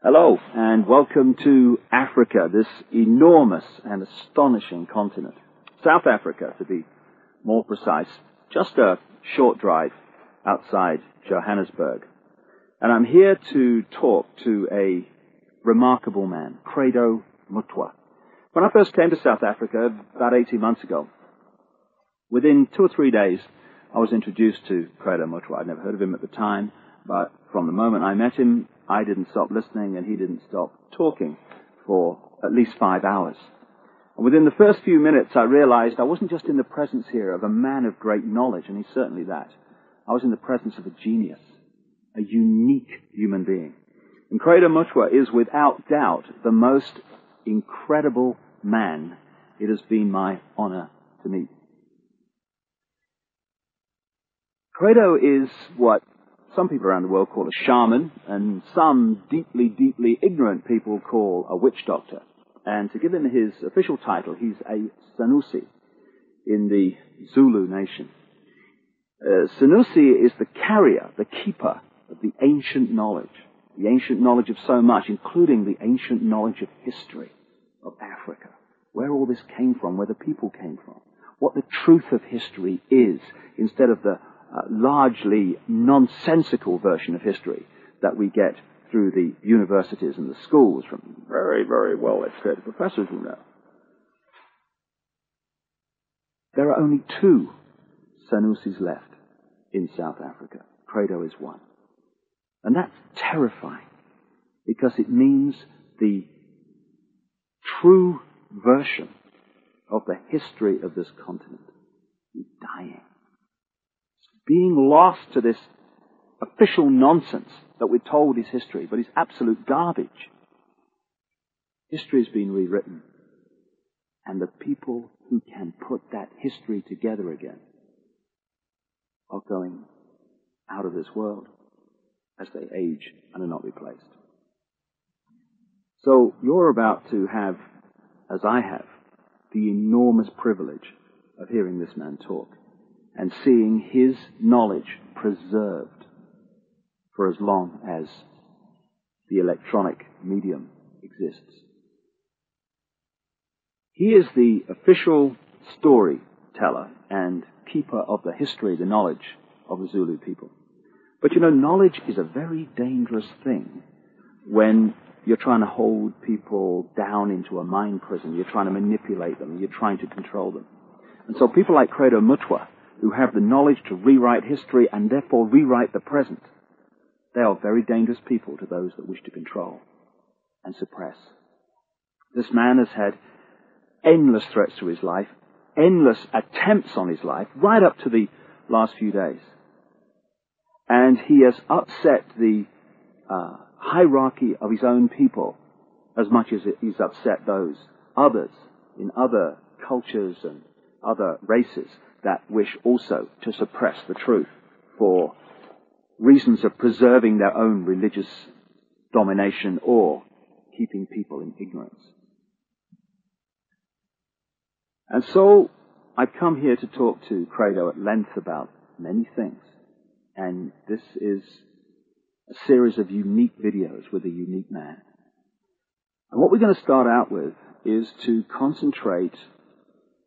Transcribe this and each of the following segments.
Hello, and welcome to Africa, this enormous and astonishing continent. South Africa, to be more precise, just a short drive outside Johannesburg. And I'm here to talk to a remarkable man, Credo Mutwa. When I first came to South Africa about 18 months ago, within 2 or 3 days, I was introduced to Credo Mutwa. I'd never heard of him at the time, but from the moment I met him, I didn't stop listening and he didn't stop talking for at least 5 hours. And within the first few minutes, I realized I wasn't just in the presence here of a man of great knowledge, and he's certainly that. I was in the presence of a genius, a unique human being. And Credo Mutwa is without doubt the most incredible man it has been my honor to meet. Credo is what some people around the world call a shaman, and some deeply, deeply ignorant people call a witch doctor. And to give him his official title, he's a Sanusi in the Zulu nation. Sanusi is the carrier, the keeper of the ancient knowledge of so much, including the ancient knowledge of history of Africa, where all this came from, where the people came from, what the truth of history is, instead of the largely nonsensical version of history that we get through the universities and the schools from very, very well-educated professors who know. There are only 2 Sanusis left in South Africa. Credo is one. And that's terrifying, because it means the true version of the history of this continent is dying. Being lost to this official nonsense that we're told is history, but is absolute garbage. History has been rewritten, and the people who can put that history together again are going out of this world as they age and are not replaced. So you're about to have, as I have, the enormous privilege of hearing this man talk and seeing his knowledge preserved for as long as the electronic medium exists. He is the official storyteller and keeper of the history, the knowledge of the Zulu people. But you know, knowledge is a very dangerous thing when you're trying to hold people down into a mind prison, you're trying to manipulate them, you're trying to control them. And so people like Credo Mutwa, who have the knowledge to rewrite history and therefore rewrite the present, they are very dangerous people to those that wish to control and suppress. This man has had endless threats to his life, endless attempts on his life, right up to the last few days. And he has upset the hierarchy of his own people as much as he's upset those others in other cultures and other races that wish also to suppress the truth for reasons of preserving their own religious domination or keeping people in ignorance. And so I've come here to talk to Credo at length about many things. And this is a series of unique videos with a unique man. And what we're going to start out with is to concentrate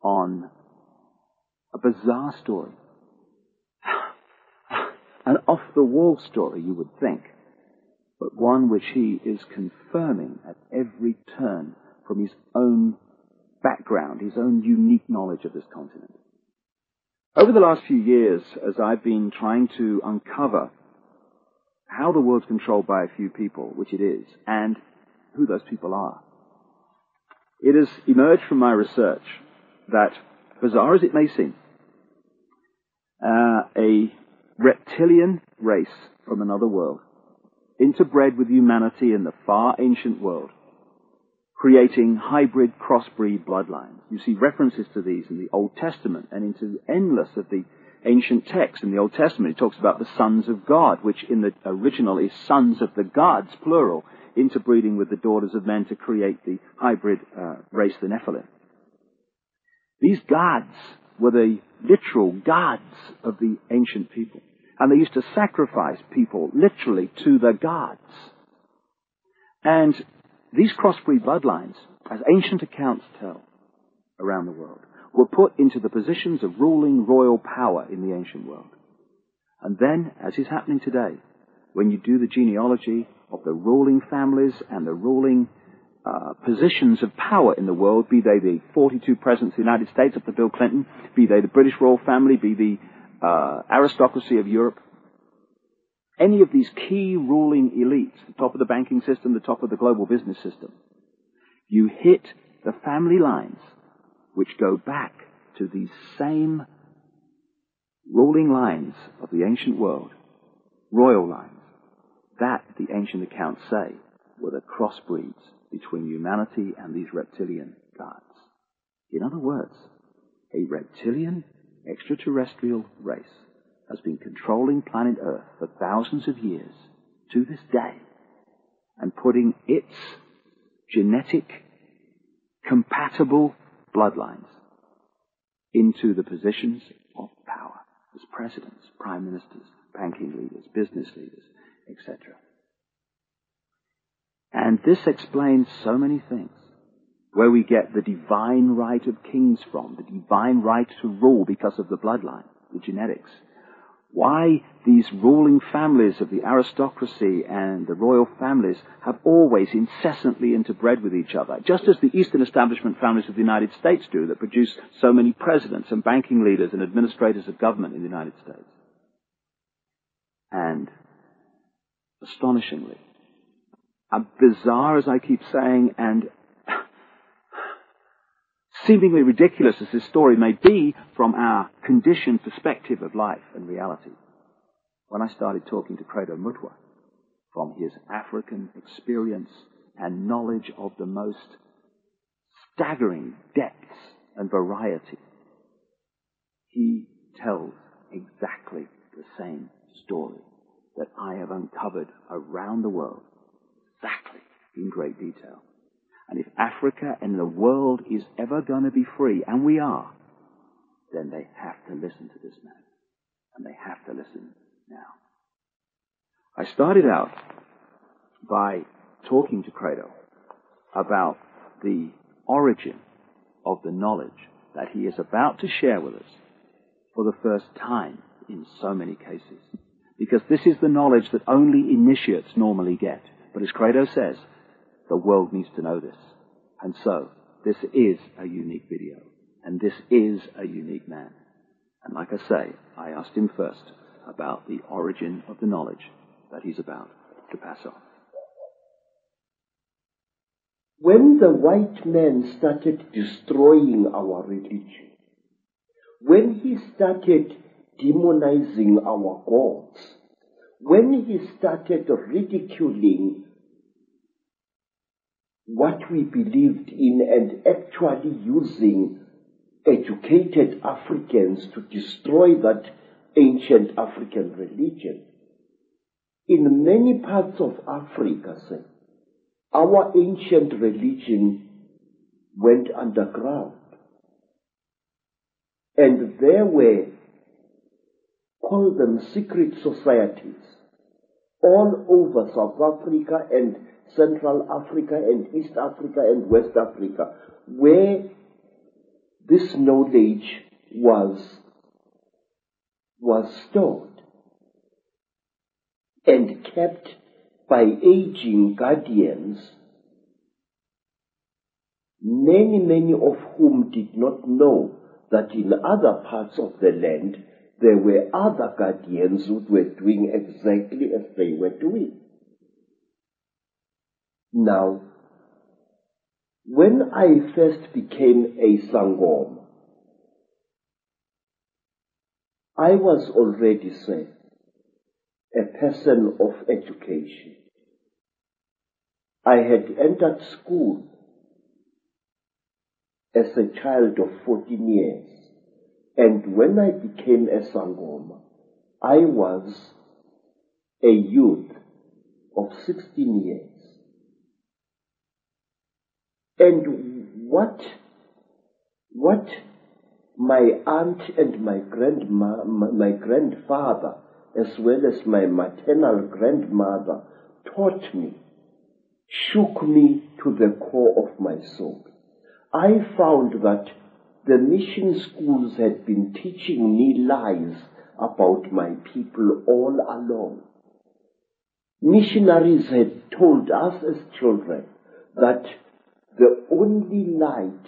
on a bizarre story. An off-the-wall story, you would think, but one which he is confirming at every turn from his own background, his own unique knowledge of this continent. Over the last few years, as I've been trying to uncover how the world's controlled by a few people, which it is, and who those people are, it has emerged from my research that, bizarre as it may seem, a reptilian race from another world, interbred with humanity in the far ancient world, creating hybrid crossbreed bloodlines. You see references to these in the Old Testament and into endless of the ancient texts. In the Old Testament, it talks about the sons of God, which in the original is sons of the gods, plural, interbreeding with the daughters of men to create the hybrid race, the Nephilim. These gods were the literal gods of the ancient people. And they used to sacrifice people literally to the gods. And these crossbreed bloodlines, as ancient accounts tell around the world, were put into the positions of ruling royal power in the ancient world. And then, as is happening today, when you do the genealogy of the ruling families and the ruling positions of power in the world, be they the 42 presidents of the United States up to Bill Clinton, be they the British royal family, be the aristocracy of Europe, any of these key ruling elites, the top of the banking system, the top of the global business system, you hit the family lines which go back to these same ruling lines of the ancient world, royal lines, that the ancient accounts say were the crossbreeds between humanity and these reptilian gods. In other words, a reptilian extraterrestrial race has been controlling planet Earth for thousands of years to this day and putting its genetic compatible bloodlines into the positions of power as presidents, prime ministers, banking leaders, business leaders, etc. And this explains so many things, where we get the divine right of kings from, the divine right to rule because of the bloodline, the genetics. Why these ruling families of the aristocracy and the royal families have always incessantly interbred with each other, just as the Eastern establishment families of the United States do, that produce so many presidents and banking leaders and administrators of government in the United States. And astonishingly, bizarre as I keep saying, and seemingly ridiculous as this story may be from our conditioned perspective of life and reality, when I started talking to Credo Mutwa from his African experience and knowledge of the most staggering depths and variety, he tells exactly the same story that I have uncovered around the world, exactly in great detail. And if Africa and the world is ever going to be free, and we are, then they have to listen to this man. And they have to listen now. I started out by talking to Credo about the origin of the knowledge that he is about to share with us for the first time in so many cases. Because this is the knowledge that only initiates normally get. But as Credo says, the world needs to know this. And so, this is a unique video. And this is a unique man. And like I say, I asked him first about the origin of the knowledge that he's about to pass on. When the white man started destroying our religion, when he started demonizing our gods, when he started ridiculing what we believed in and actually using educated Africans to destroy that ancient African religion, in many parts of Africa, our ancient religion went underground. And there were, call them secret societies, all over South Africa and Central Africa and East Africa and West Africa, where this knowledge was stored and kept by aging guardians, many of whom did not know that in other parts of the land there were other guardians who were doing exactly as they were doing. Now, when I first became a Sangoma, I was already, a person of education. I had entered school as a child of 14 years. And when I became a Sangoma, I was a youth of 16 years. And what my aunt and my grandfather, as well as my maternal grandmother, taught me shook me to the core of my soul. I found that the mission schools had been teaching me lies about my people all along. Missionaries had told us as children that the only light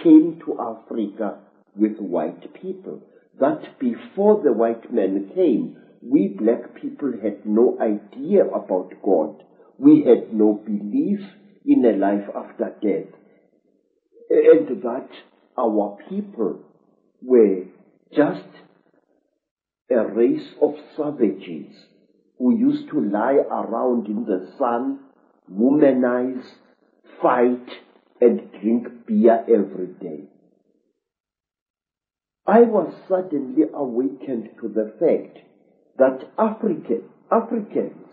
came to Africa with white people, that before the white men came, we black people had no idea about God. We had no belief in a life after death, and that our people were just a race of savages who used to lie around in the sun, womanize, fight, and drink beer every day. I was suddenly awakened to the fact that Africans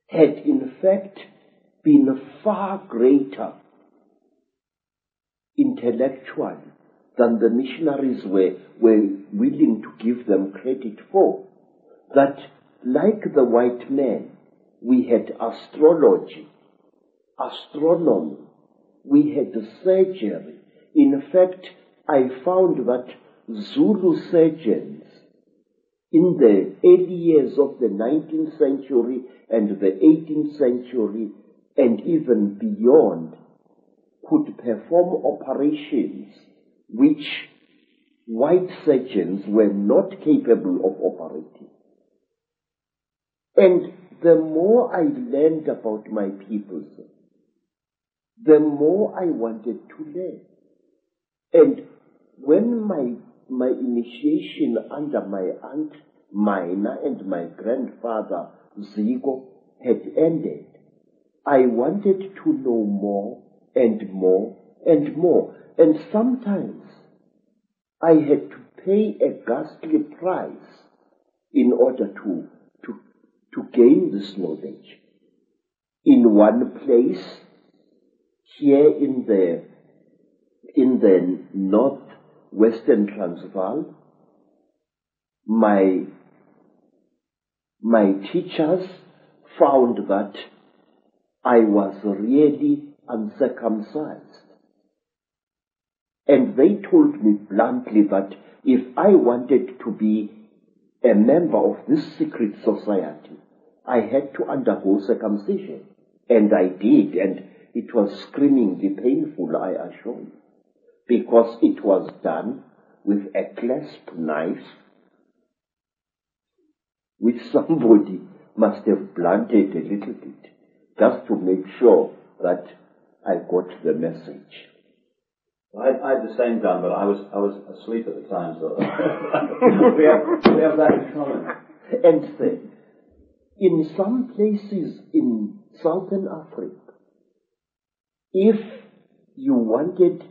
had in fact been far greater intellectually than the missionaries were willing to give them credit for. That like the white man, we had astrology, astronomy, we had surgery. In fact, I found that Zulu surgeons in the early years of the 19th century and the 18th century and even beyond could perform operations which white surgeons were not capable of operating. And the more I learned about my people, the more I wanted to learn. And when my initiation under my aunt Mina and my grandfather Zigo had ended, I wanted to know more and more and more. And sometimes I had to pay a ghastly price in order to gain this knowledge. In one place, here in the northwestern Transvaal, my teachers found that I was really uncircumcised. And they told me bluntly that if I wanted to be a member of this secret society, I had to undergo circumcision. And I did, and it was screamingly painful, I assure you, because it was done with a clasp knife, which somebody must have blunted a little bit, just to make sure that I got the message. I had the same done, but I was asleep at the time, so we have that in common. And then, in some places in Southern Africa, if you wanted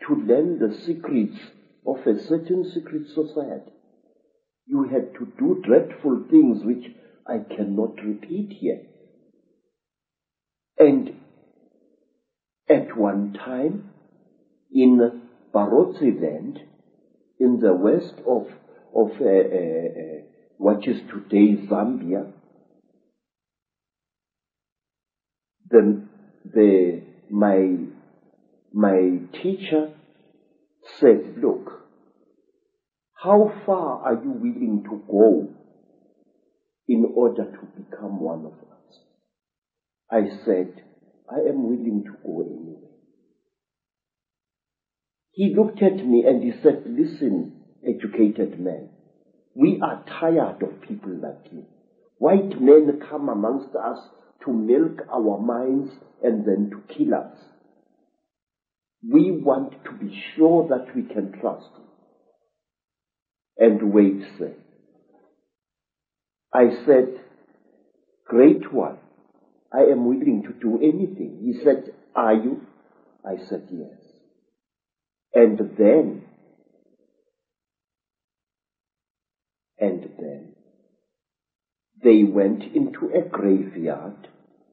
to learn the secrets of a certain secret society, you had to do dreadful things which I cannot repeat here. And at one time, in Barotse land, in the west of what is today Zambia, my teacher said, look, how far are you willing to go in order to become one of us? I said, I am willing to go anywhere. He looked at me and he said, listen, educated man, we are tired of people like you. White men come amongst us to milk our minds and then to kill us. We want to be sure that we can trust you. And wait, sir. I said, great one, I am willing to do anything. He said, are you? I said, yes. And then they went into a graveyard